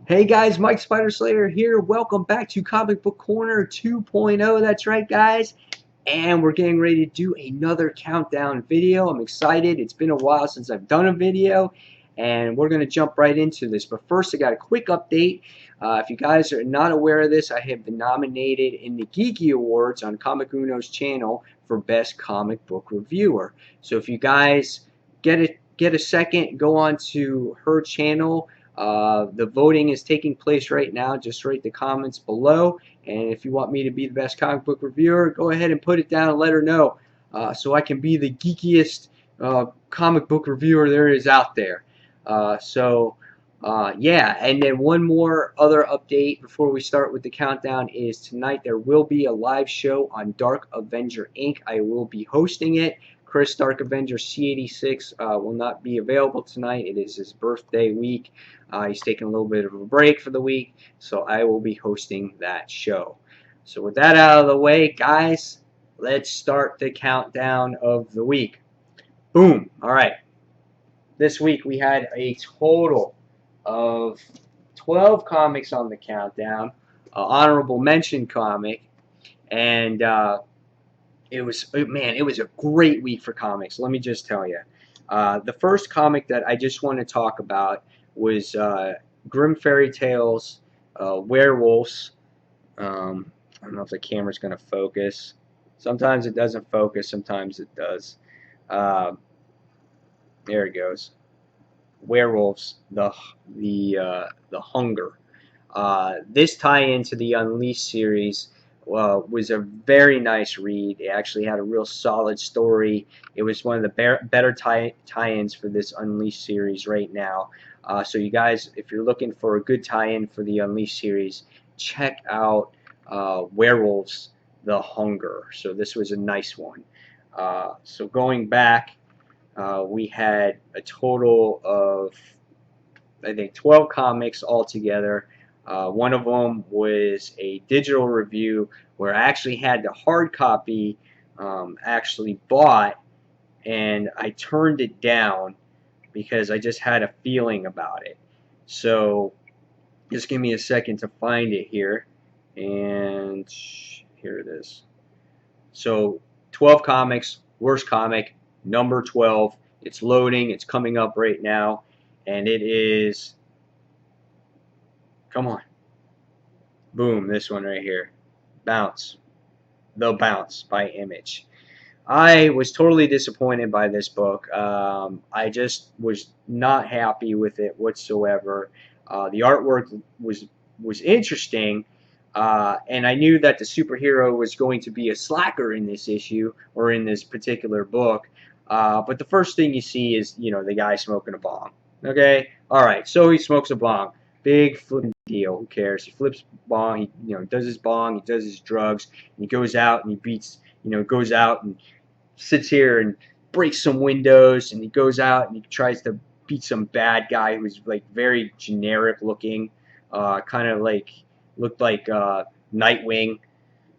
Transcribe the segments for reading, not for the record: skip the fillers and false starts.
Hey guys, Mike Spider Slayer here. Welcome back to Comic Book Corner 2.0. That's right, guys. And we're getting ready to do another countdown video. I'm excited. It's been a while since I've done a video, and we're going to jump right into this. But first, I got a quick update. If you guys are not aware of this, I have been nominated in the Geeky Awards on Comic Uno's channel for Best Comic Book Reviewer. So if you guys get a second, go on to her channel. The voting is taking place right now. Just write the comments below, and if you want me to be the best comic book reviewer, go ahead and put it down and let her know, so I can be the geekiest comic book reviewer there is out there. Yeah, and then one more other update before we start with the countdown is tonight there will be a live show on Dark Avenger Inc. I will be hosting it. Chris Dark Avenger C86 will not be available tonight. It is his birthday week. He's taking a little bit of a break for the week, so I will be hosting that show. So with that out of the way, guys, let's start the countdown of the week. Boom. All right. This week we had a total of 12 comics on the countdown, honorable mention comic, and it was a great week for comics. Let me just tell you. The first comic that I just want to talk about was Grim Fairy Tales, Werewolves. I don't know if the camera's going to focus. Sometimes it doesn't focus. Sometimes it does. There it goes. Werewolves, the Hunger. This tie-in to the Unleashed series was a very nice read. It actually had a real solid story. It was one of the better tie-ins for this Unleashed series right now. So you guys, if you're looking for a good tie-in for the Unleashed series, check out Werewolves, the Hunger. So this was a nice one. So going back, we had a total of, I think, 12 comics altogether. One of them was a digital review where I actually had the hard copy actually bought, and I turned it down because I just had a feeling about it. So just give me a second to find it here, and here it is. So 12 comics, worst comic, number 12. It's loading. It's coming up right now, and it is, come on, boom, this one right here, Bounce, The Bounce by Image. I was totally disappointed by this book. I just was not happy with it whatsoever. The artwork was interesting, and I knew that the superhero was going to be a slacker in this issue or in this particular book. But the first thing you see is, the guy smoking a bong. Okay, all right. So he smokes a bong. Big flipping deal. Who cares? He flips bong. He does his bong. He does his drugs. And he goes out and he beats. Goes out and sits here and breaks some windows. And he goes out and he tries to beat some bad guy who's like very generic looking, kind of like looked like Nightwing.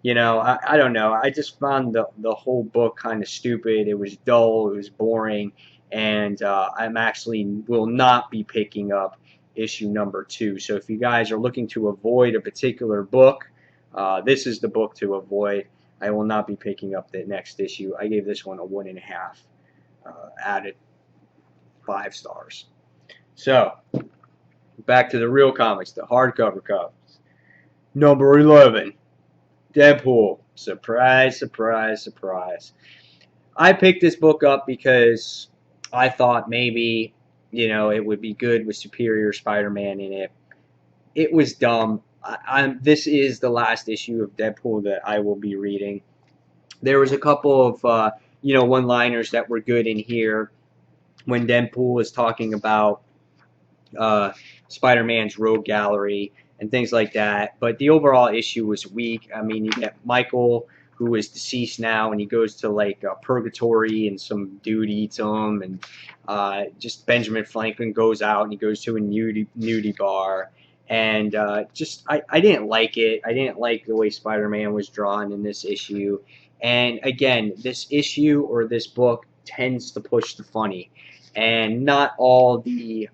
I don't know. I just found the whole book kind of stupid. It was dull. It was boring, and I'm actually will not be picking up issue number 2. So if you guys are looking to avoid a particular book, this is the book to avoid. I will not be picking up the next issue. I gave this one a 1.5 out of 5 stars. So back to the real comics, the hardcover comics. Number 11. Deadpool. Surprise, surprise, surprise. I picked this book up because I thought maybe, it would be good with Superior Spider-Man in it. It was dumb. This is the last issue of Deadpool that I will be reading. There was a couple of, one-liners that were good in here when Deadpool was talking about Spider-Man's rogue gallery and things like that. But the overall issue was weak. I mean, you get Michael, who is deceased now, and he goes to like purgatory, and some dude eats him, and just Benjamin Franklin goes out and he goes to a nudie bar, and I didn't like it. I didn't like the way Spider-Man was drawn in this issue. And again, this issue or this book tends to push the funny, and not all the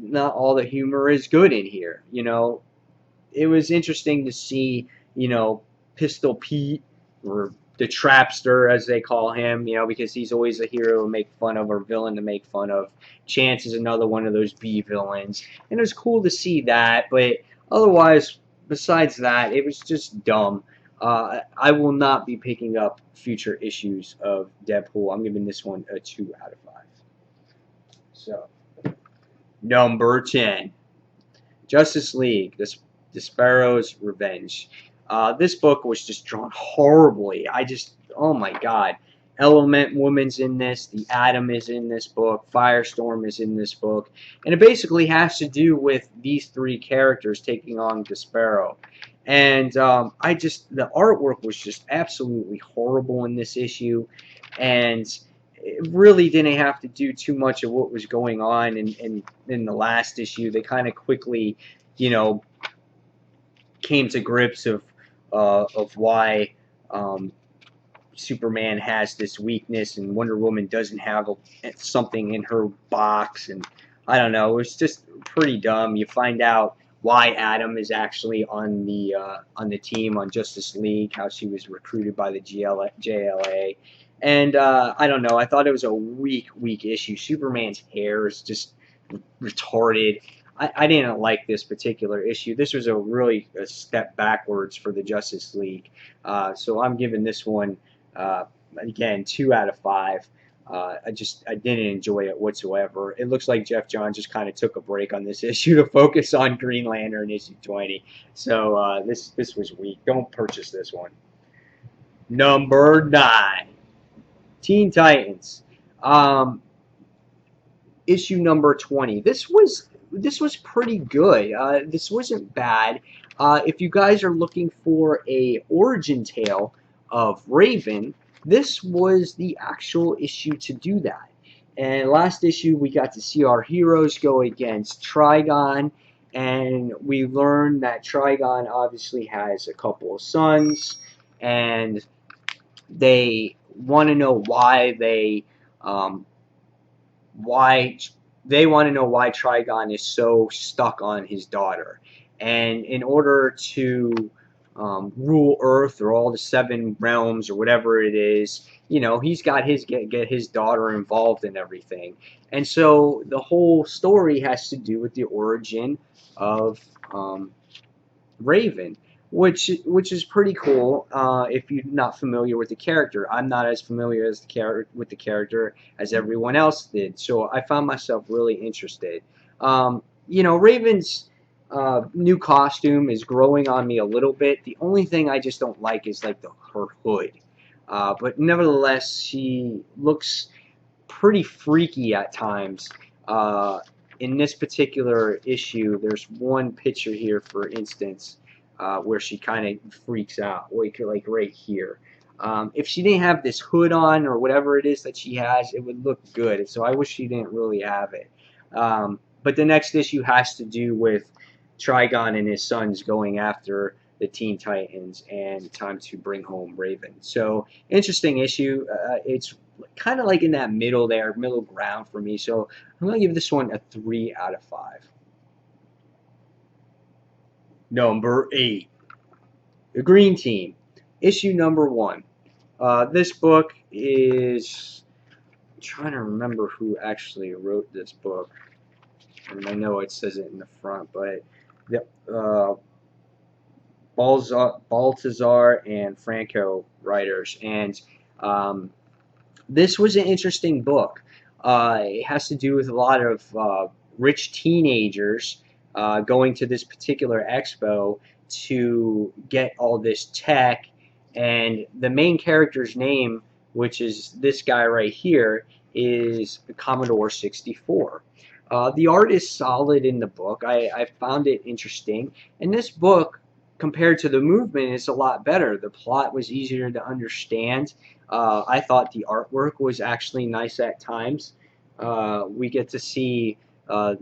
not all the humor is good in here. It was interesting to see, Pistol Pete, or the Trapster as they call him, because he's always a hero to make fun of or villain to make fun of. Chance is another one of those B villains, and it was cool to see that. But otherwise, besides that, it was just dumb. I will not be picking up future issues of Deadpool. I'm giving this one a 2 out of 5. So, number 10, Justice League, Despero's Revenge. This book was just drawn horribly. Oh my god. Element Woman's in this, the Atom is in this book, Firestorm is in this book, and it basically has to do with these three characters taking on Despero. And the artwork was just absolutely horrible in this issue, and it really didn't have to do too much of what was going on in the last issue. They kind of quickly, came to grips of why Superman has this weakness and Wonder Woman doesn't have something in her box, and I don't know. It was just pretty dumb. You find out why Atom is actually on the team on Justice League, how she was recruited by the JLA, and I don't know. I thought it was a weak issue. Superman's hair is just retarded. I didn't like this particular issue. This was a step backwards for the Justice League. So I'm giving this one, again, 2 out of 5. I didn't enjoy it whatsoever. It looks like Jeff Johns just kind of took a break on this issue to focus on Green Lantern issue 20. So this was weak. Don't purchase this one. Number 9, Teen Titans. Issue number 20. This was pretty good. This wasn't bad. If you guys are looking for a origin tale of Raven, this was the actual issue to do that. And last issue, we got to see our heroes go against Trigon, and we learned that Trigon obviously has a couple of sons, and they want to know why Trigon is so stuck on his daughter. And in order to rule Earth or all the 7 realms or whatever it is, he's got get his daughter involved in everything. And so the whole story has to do with the origin of Raven, which is pretty cool. If you're not familiar with the character, I'm not as familiar with the character as everyone else did, so I found myself really interested. Raven's new costume is growing on me a little bit. The only thing I just don't like is like her hood, but nevertheless, she looks pretty freaky at times. In this particular issue, there's one picture here, for instance, where she kind of freaks out, like right here. If she didn't have this hood on or whatever it is that she has, it would look good. So I wish she didn't really have it. But the next issue has to do with Trigon and his sons going after the Teen Titans and time to bring home Raven. So interesting issue. It's kind of like in that middle ground for me. So I'm going to give this one a 3 out of 5. Number 8, The Green Team, issue number 1. This book is, I'm trying to remember who actually wrote this book. I know it says it in the front, but Baltazar and Franco writers, and this was an interesting book. It has to do with a lot of rich teenagers going to this particular expo to get all this tech, and the main character's name, which is this guy right here, is Commodore 64. The art is solid in the book. I found it interesting, and this book, compared to the movement, is a lot better. The plot was easier to understand. I thought the artwork was actually nice at times. We get to see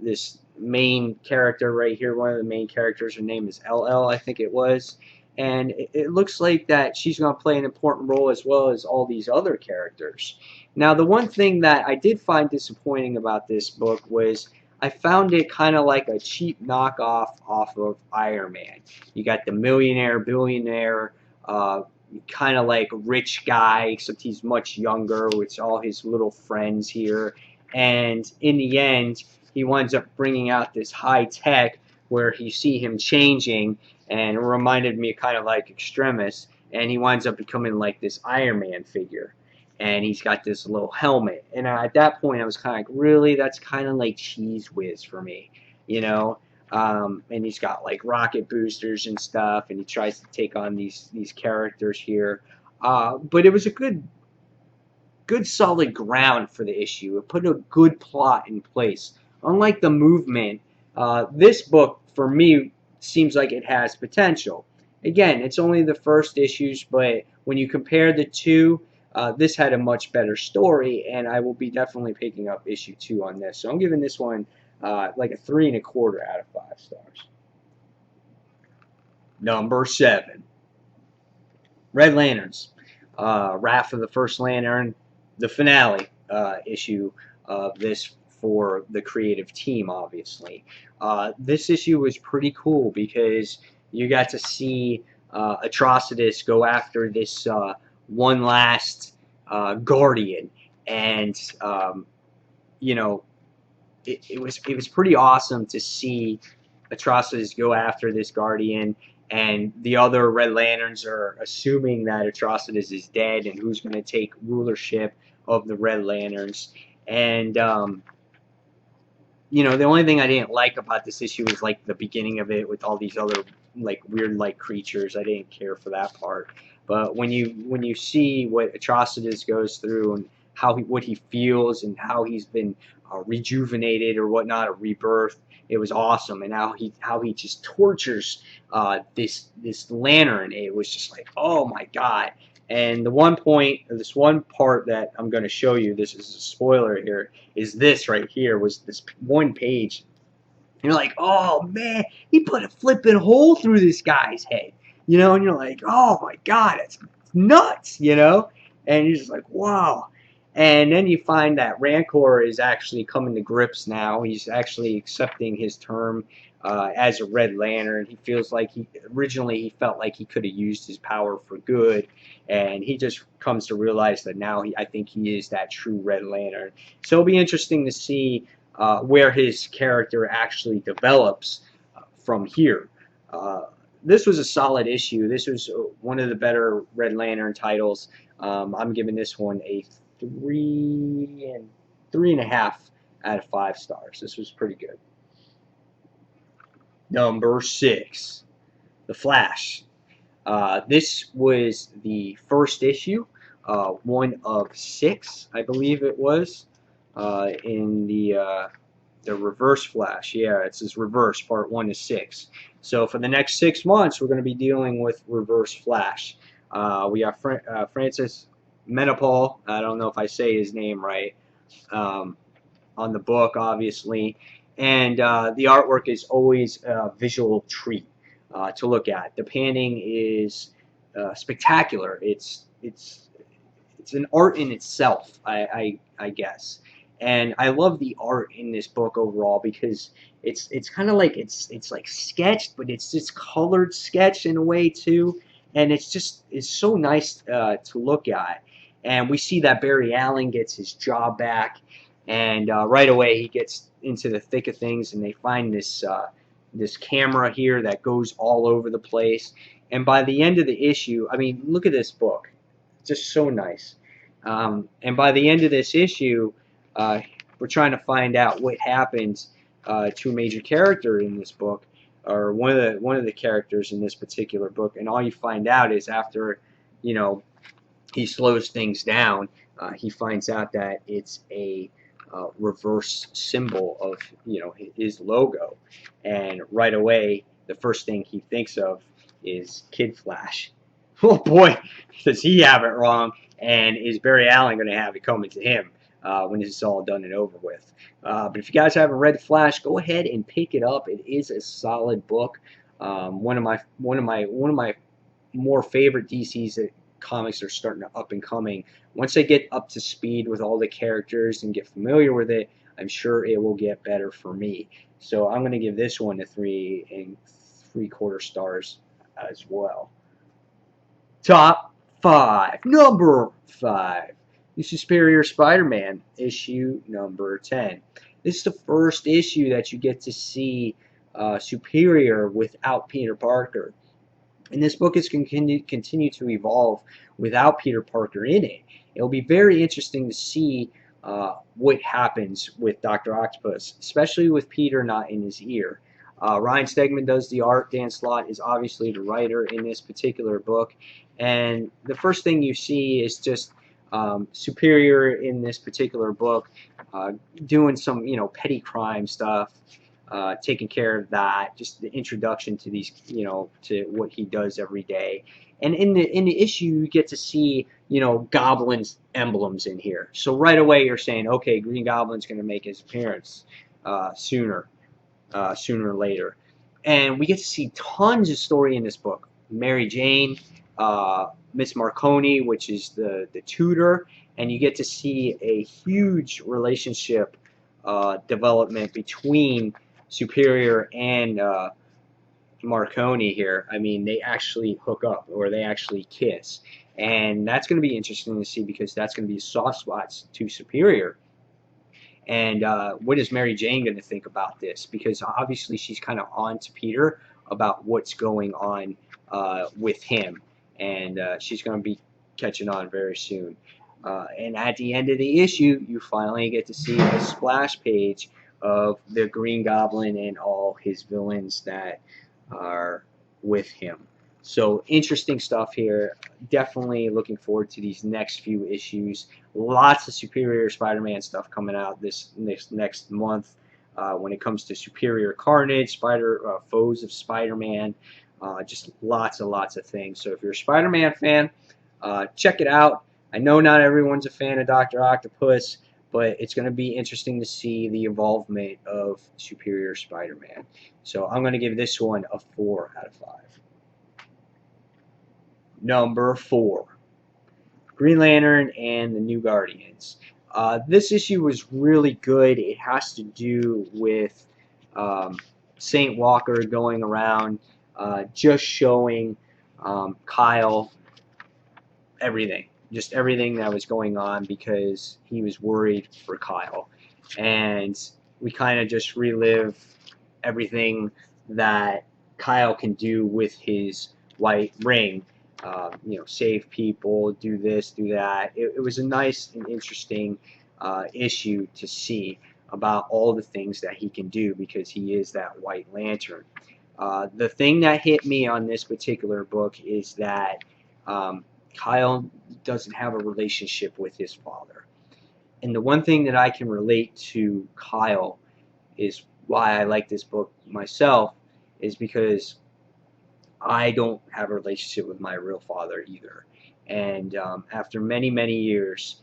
this main character right here. One of the main characters, her name is LL, I think it was, and it looks like that she's going to play an important role as well as all these other characters. Now, the one thing that I did find disappointing about this book was I found it kind of like a cheap knockoff off of Iron Man. You got the millionaire, billionaire, kind of like rich guy, except he's much younger with all his little friends here. And in the end, he winds up bringing out this high tech where you see him changing, and it reminded me kind of like Extremis, and he winds up becoming like this Iron Man figure. And he's got this little helmet. And at that point, I was kind of like, really? That's kind of like Cheese Whiz for me, you know? And he's got like rocket boosters and stuff, and he tries to take on these characters here. But it was a good solid ground for the issue. It put a good plot in place. Unlike the movement, this book for me seems like it has potential. Again, it's only the first issues, but when you compare the two, this had a much better story, and I will be definitely picking up issue 2 on this. So I'm giving this one like a 3.25 out of 5 stars. Number 7, Red Lanterns. Wrath of the First Lantern, the finale issue of this for the creative team, obviously. This issue was pretty cool because you got to see Atrocitus go after this one last Guardian, and you know, it was pretty awesome to see Atrocitus go after this Guardian, and the other Red Lanterns are assuming that Atrocitus is dead and who's going to take rulership of the Red Lanterns. And the only thing I didn't like about this issue was like the beginning of it with all these other like weird like creatures. I didn't care for that part. But when you see what Atrocitus goes through and what he feels and how he's been rejuvenated or whatnot, or rebirth, it was awesome. And how he just tortures this lantern. It was just like, oh my god. And this one part that I'm going to show you, this is a spoiler here, is this right here, was this one page. You're like, oh man, he put a flipping hole through this guy's head, and you're like, oh my god, it's nuts, and you're just like, wow. And then you find that Rancor is actually coming to grips now. He's actually accepting his term as a Red Lantern. He feels like originally he felt like he could have used his power for good, and he just comes to realize that now I think he is that true Red Lantern. So it'll be interesting to see where his character actually develops from here. This was a solid issue. This was one of the better Red Lantern titles. I'm giving this one a 3.5 out of 5 stars. This was pretty good. Number 6, The Flash. This was the first issue, one of 6, I believe it was, in the Reverse Flash. Yeah, it's this Reverse, part 1 to 6. So for the next 6 months, we're going to be dealing with Reverse Flash. We have Francis Manapul, I don't know if I say his name right, on the book, obviously. And the artwork is always a visual treat to look at. The panning is spectacular. It's an art in itself, I guess. And I love the art in this book overall because it's kind of like it's like sketched, but it's just colored sketch in a way too. And it's so nice to look at. And we see that Barry Allen gets his job back, and right away he gets into the thick of things, and they find this camera here that goes all over the place. And by the end of the issue, I mean, look at this book, just so nice. And by the end of this issue, we're trying to find out what happens to a major character in this book, or one of the characters in this particular book. And all you find out is after, he slows things down, he finds out that it's a reverse symbol of his logo, and right away the first thing he thinks of is Kid Flash. Oh boy, does he have it wrong, and is Barry Allen going to have it coming to him when this is all done and over with? But if you guys haven't read Flash, go ahead and pick it up. It is a solid book. One of my more favorite DC's comics are starting to up and coming. Once they get up to speed with all the characters and get familiar with it, I'm sure it will get better for me. So I'm going to give this one a 3 3/4 stars as well. Top 5. Number 5. The Superior Spider-Man, issue number 10. This is the first issue that you get to see Superior without Peter Parker. And this book is continue to evolve without Peter Parker in it. It'll be very interesting to see what happens with Dr. Octopus, especially with Peter not in his ear. Ryan Stegman does the art. Dan Slott is obviously the writer in this particular book. And the first thing you see is just Superior in this particular book doing some, petty crime stuff, taking care of that, just the introduction to these, to what he does every day. And in the issue, you get to see, Goblin's emblems in here. So right away, you're saying, okay, Green Goblin's going to make his appearance sooner or later. And we get to see tons of story in this book. Mary Jane, Miss Marconi, which is the tutor, and you get to see a huge relationship development between Superior and Marconi here. I mean, they actually hook up, or they actually kiss. And that's going to be interesting to see, because that's going to be soft spots to Superior. And what is Mary Jane going to think about this? Because obviously she's kind of on to Peter about what's going on with him. And she's going to be catching on very soon. And at the end of the issue, you finally get to see a splash page of the Green Goblin and all his villains that are with him. So interesting stuff here. Definitely looking forward to these next few issues. Lots of Superior Spider-Man stuff coming out this next month. When it comes to Superior Carnage, Foes of Spider-Man, just lots and lots of things. So if you're a Spider-Man fan, check it out. I know not everyone's a fan of Dr. Octopus, but it's going to be interesting to see the involvement of Superior Spider-Man. So I'm going to give this one a 4 out of 5. Number 4. Green Lantern and the New Guardians. This issue was really good. It has to do with St. Walker going around just showing Kyle everything. Just everything that was going on, because he was worried for Kyle. And we kind of just relive everything that Kyle can do with his white ring. Save people, do this, do that. It was a nice and interesting issue to see about all the things that he can do, because he is that White Lantern. The thing that hit me on this particular book is that Kyle doesn't have a relationship with his father. And the one thing that I can relate to Kyle is why I like this book myself, is because I don't have a relationship with my real father either. And after many, many years,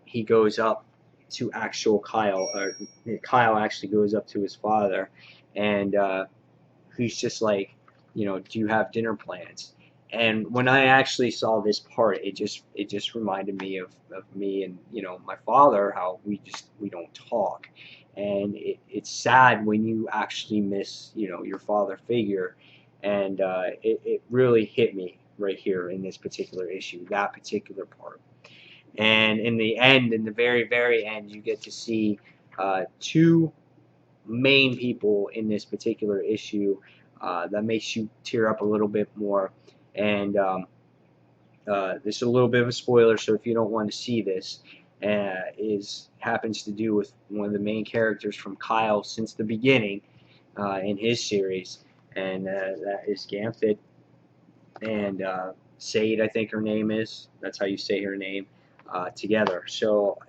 he goes up to actual Kyle, or Kyle actually goes up to his father, and he's just like, do you have dinner plans? And when I actually saw this part, it just reminded me of me and my father, how we don't talk. And it's sad when you actually miss your father figure. And it really hit me right here in this particular issue, that particular part. And in the end, in the very, very end, you get to see two main people in this particular issue that makes you tear up a little bit more. And this is a little bit of a spoiler, so if you don't want to see this, happens to do with one of the main characters from Kyle since the beginning in his series, and that is Gambit and Sade, I think her name is. That's how you say her name, together. So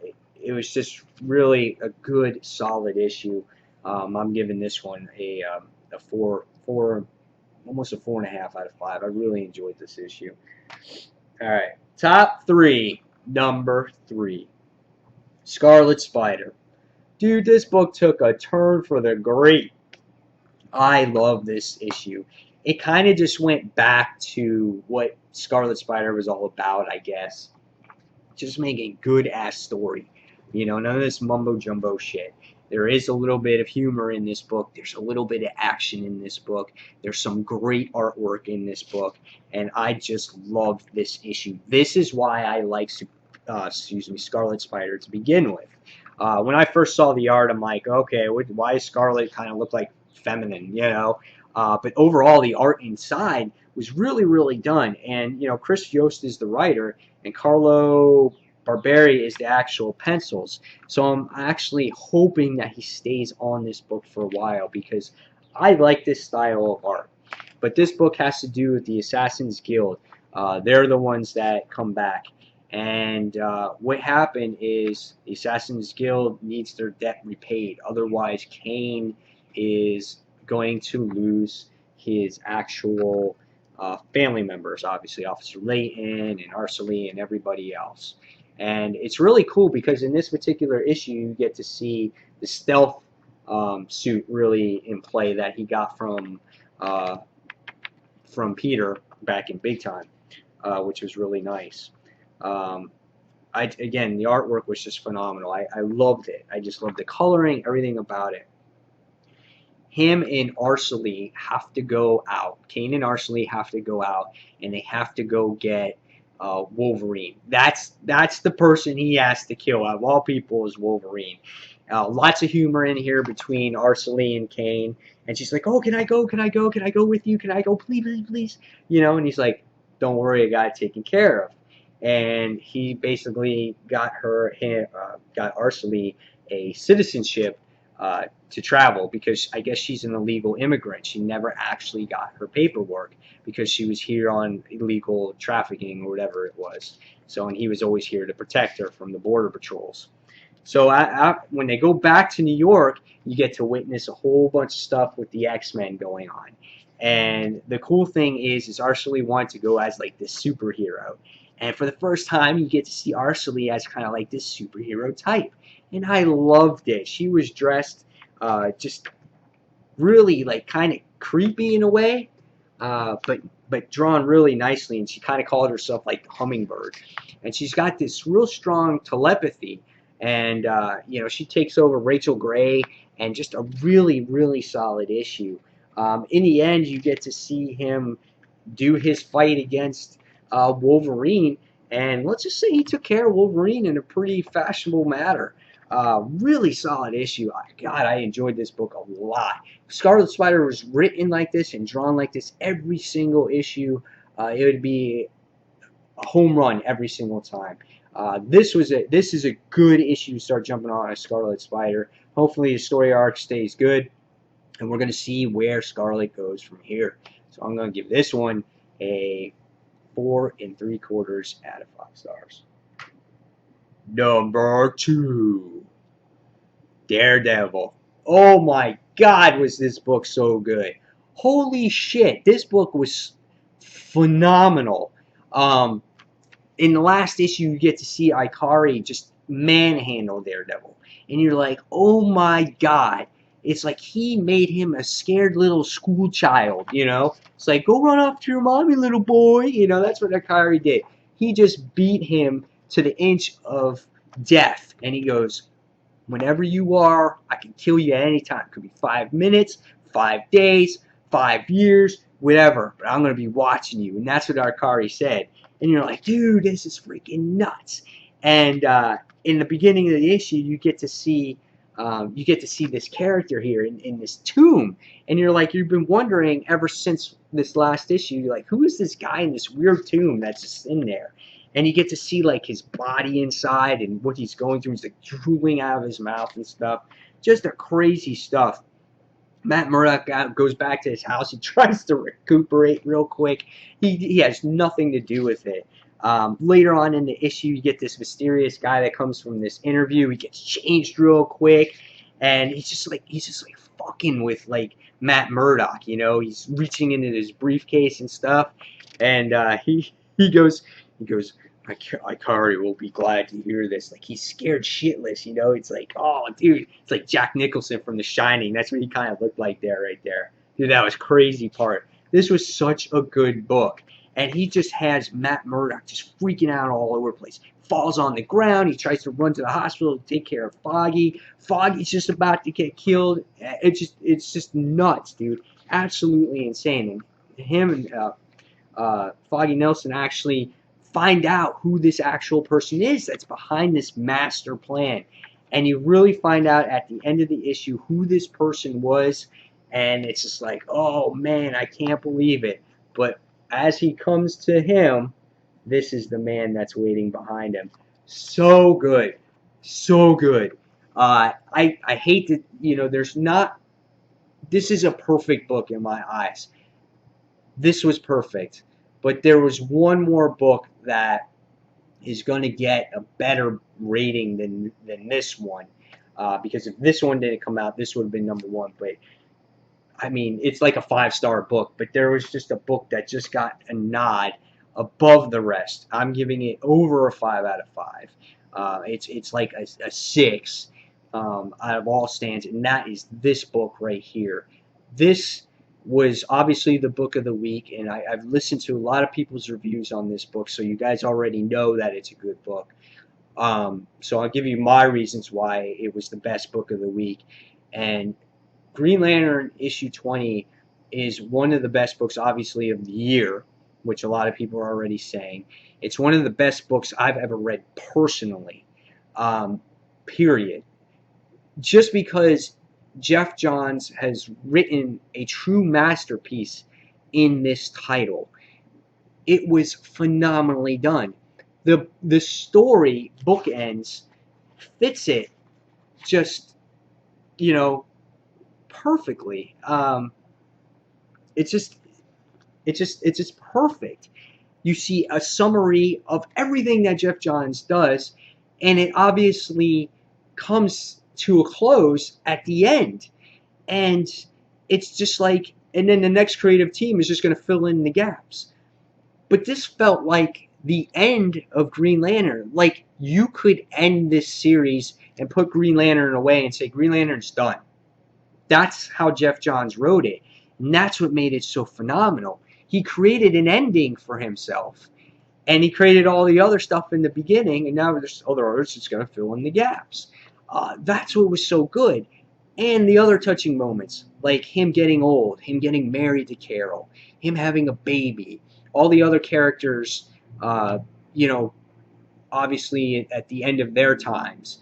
it was just really a good, solid issue. I'm giving this one a 4, almost a 4.5 out of 5. I really enjoyed this issue. All right, top 3. Number 3, Scarlet Spider. Dude, this book took a turn for the great. I love this issue. It kind of just went back to what Scarlet Spider was all about, I guess. Just making good ass story. You know, none of this mumbo jumbo shit. There is a little bit of humor in this book. There's a little bit of action in this book. There's some great artwork in this book, and I just love this issue. This is why I like, Scarlet Spider to begin with. When I first saw the art, I'm like, okay, why does Scarlet kind of look like feminine, you know? But overall, the art inside was really, really done. And, you know, Chris Yost is the writer, and Carlo Barberi is the actual pencils. So I'm actually hoping that he stays on this book for a while because I like this style of art. But this book has to do with the Assassin's Guild. They're the ones that come back. And what happened is the Assassin's Guild needs their debt repaid. Otherwise, Kane is going to lose his actual family members, obviously Officer Layton and Arcely and everybody else. And it's really cool because in this particular issue, you get to see the stealth suit really in play that he got uh, from Peter back in Big Time, which was really nice. Um, again, the artwork was just phenomenal. I loved it. I just loved the coloring, everything about it. Him and Arcely have to go out. Kane and Arcely have to go out, and they have to go get Wolverine. That's the person he has to kill. Out of all people, is Wolverine. Lots of humor in here between Arcely and Kane, and she's like, "Oh, can I go? Can I go? Can I go with you? Can I go? Please, please, please." You know, and he's like, "Don't worry, I got it taken care of." And he basically got got Arcely a citizenship to travel because I guess she's an illegal immigrant. She never actually got her paperwork because she was here on illegal trafficking or whatever it was. So, and he was always here to protect her from the border patrols. So when they go back to New York, you get to witness a whole bunch of stuff with the X-Men going on. And the cool thing is Arcely wanted to go as like this superhero. And for the first time, you get to see Arcely as kind of like this superhero type. And I loved it. She was dressed just really like kind of creepy in a way, but drawn really nicely. And she kind of called herself like the Hummingbird. And she's got this real strong telepathy. And you know, she takes over Rachel Gray, and just a really, really solid issue. In the end, you get to see him do his fight against Wolverine, and let's just say he took care of Wolverine in a pretty fashionable manner. Really solid issue. God, I enjoyed this book a lot. Scarlet Spider was written like this and drawn like this every single issue. It would be a home run every single time. This is a good issue to start jumping on a Scarlet Spider. Hopefully, the story arc stays good, and we're going to see where Scarlet goes from here. So I'm going to give this one a 4 3/4 out of 5 stars. Number 2, Daredevil. Oh my God, was this book so good! Holy shit, this book was phenomenal. In the last issue, you get to see Ikari just manhandle Daredevil, and you're like, oh my God. It's like he made him a scared little school child, you know? It's like, go run off to your mommy, little boy. You know, that's what Ikari did. He just beat him to the inch of death. And he goes, whenever you are, I can kill you at any time. It could be 5 minutes, 5 days, 5 years, whatever. But I'm going to be watching you. And that's what Ikari said. And you're like, dude, this is freaking nuts. And in the beginning of the issue, you get to see this character here in this tomb, and you're like, you've been wondering ever since this last issue, you're like, who is this guy in this weird tomb that's just in there? And you get to see like his body inside and what he's going through. He's like drooling out of his mouth and stuff. Just a crazy stuff. Matt Murdock goes back to his house. He tries to recuperate real quick. He has nothing to do with it. Later on in the issue, you get this mysterious guy that comes from this interview. He gets changed real quick, and he's just like fucking with like Matt Murdock. You know, he's reaching into his briefcase and stuff, and he goes. Ikari will be glad to hear this. Like, he's scared shitless, you know? It's like, oh, dude. It's like Jack Nicholson from The Shining. That's what he kind of looked like there, right there. Dude, that was crazy part. This was such a good book. And he just has Matt Murdock just freaking out all over the place, falls on the ground. He tries to run to the hospital to take care of Foggy. Foggy's just about to get killed. It's just nuts, dude. Absolutely insane. And him and Foggy Nelson actually find out who this actual person is that's behind this master plan. And you really find out at the end of the issue who this person was, and it's just like, oh man, I can't believe it. But as he comes to him, this is the man that's waiting behind him. So good. So good. I hate that, there's not, this is a perfect book in my eyes. This was perfect. But there was one more book that is going to get a better rating than this one. Because if this one didn't come out, this would have been number one. But I mean, it's like a 5-star book, but there was just a book that just got a nod above the rest. I'm giving it over a 5 out of 5. It's like a 6 out of all stands, and that is this book right here. This was obviously the book of the week, and I've listened to a lot of people's reviews on this book, so you guys already know that it's a good book. So I'll give you my reasons why it was the best book of the week. And Green Lantern issue 20 is one of the best books, obviously, of the year, which a lot of people are already saying. It's one of the best books I've ever read personally, period. Just because Geoff Johns has written a true masterpiece in this title. It was phenomenally done. The story bookends fits it just, perfectly. It's just perfect. You see a summary of everything that Geoff Johns does, and it obviously comes to a close at the end. And it's just like, and then the next creative team is just going to fill in the gaps. But this felt like the end of Green Lantern. Like, you could end this series and put Green Lantern away and say, Green Lantern's done. That's how Geoff Johns wrote it. And that's what made it so phenomenal. He created an ending for himself. And he created all the other stuff in the beginning. And now there's other artists that's going to fill in the gaps. That's what was so good. And the other touching moments, like him getting old, him getting married to Carol, him having a baby, all the other characters, obviously at the end of their times.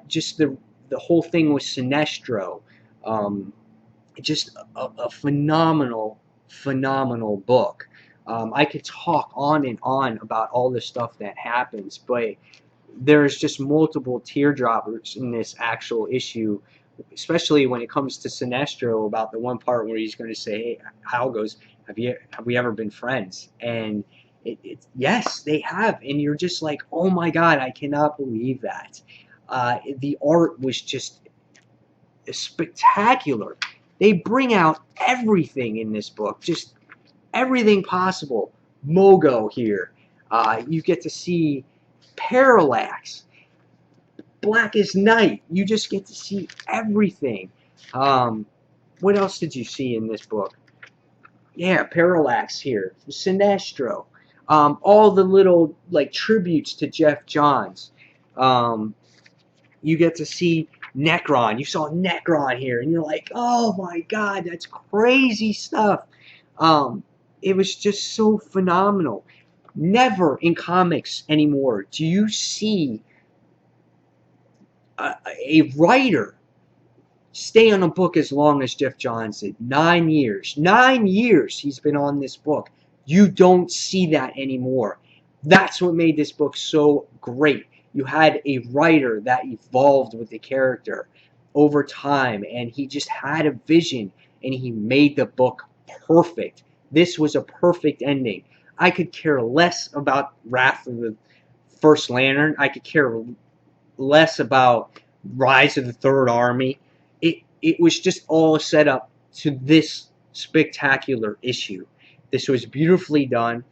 Just the whole thing with Sinestro. Just a phenomenal book. I could talk on and on about all the stuff that happens, but there's just multiple teardroppers in this actual issue, especially when it comes to Sinestro, about the one part where he's going to say, hey, Hal goes, have we ever been friends? And yes, they have. And you're just like, oh my God, I cannot believe that. The art was just spectacular. They bring out everything in this book, just everything possible. Mogo here. You get to see Parallax, Blackest Night. You just get to see everything. What else did you see in this book? Yeah, Parallax here. Sinestro. All the little tributes to Geoff Johns. You get to see Necron. You saw Necron here, and you're like, oh my God, that's crazy stuff. It was just so phenomenal. Never in comics anymore do you see a writer stay on a book as long as Geoff Johns did. 9 years. 9 years he's been on this book. You don't see that anymore. That's what made this book so great. You had a writer that evolved with the character over time, and he just had a vision, and he made the book perfect. This was a perfect ending. I could care less about Wrath of the First Lantern. I could care less about Rise of the Third Army. It was just all set up to this spectacular issue. This was beautifully done.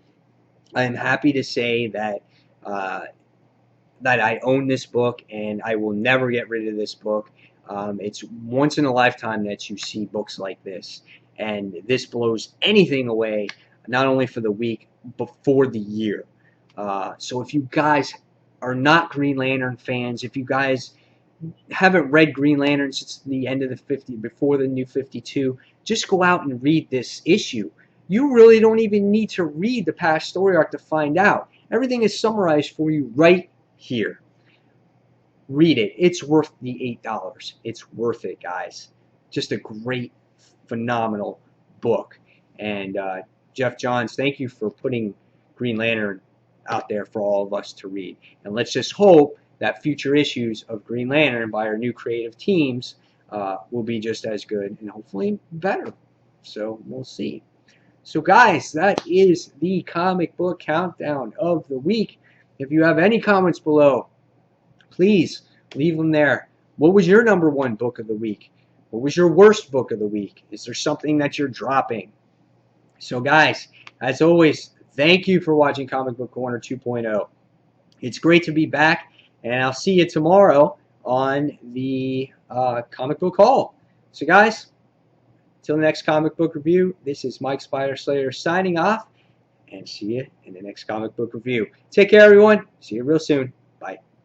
I am happy to say that that I own this book, and I will never get rid of this book. It's once in a lifetime that you see books like this, and this blows anything away, not only for the week, but for the year. So if you guys are not Green Lantern fans, if you guys haven't read Green Lantern since the end of the 50, before the new 52, just go out and read this issue. You really don't even need to read the past story arc to find out. Everything is summarized for you right here. Read it. It's worth the $8. It's worth it, guys. Just a great, phenomenal book. And Geoff Johns, thank you for putting Green Lantern out there for all of us to read. And let's just hope that future issues of Green Lantern by our new creative teams will be just as good and hopefully better. So we'll see. So guys, that is the comic book countdown of the week. If you have any comments below, please leave them there. What was your #1 book of the week? What was your worst book of the week? Is there something that you're dropping? So guys, as always, thank you for watching Comic Book Corner 2.0. It's great to be back, and I'll see you tomorrow on the Comic Book Haul. So guys, till the next comic book review, this is Mike Spider Slayer signing off, and see you in the next comic book review. Take care, everyone. See you real soon.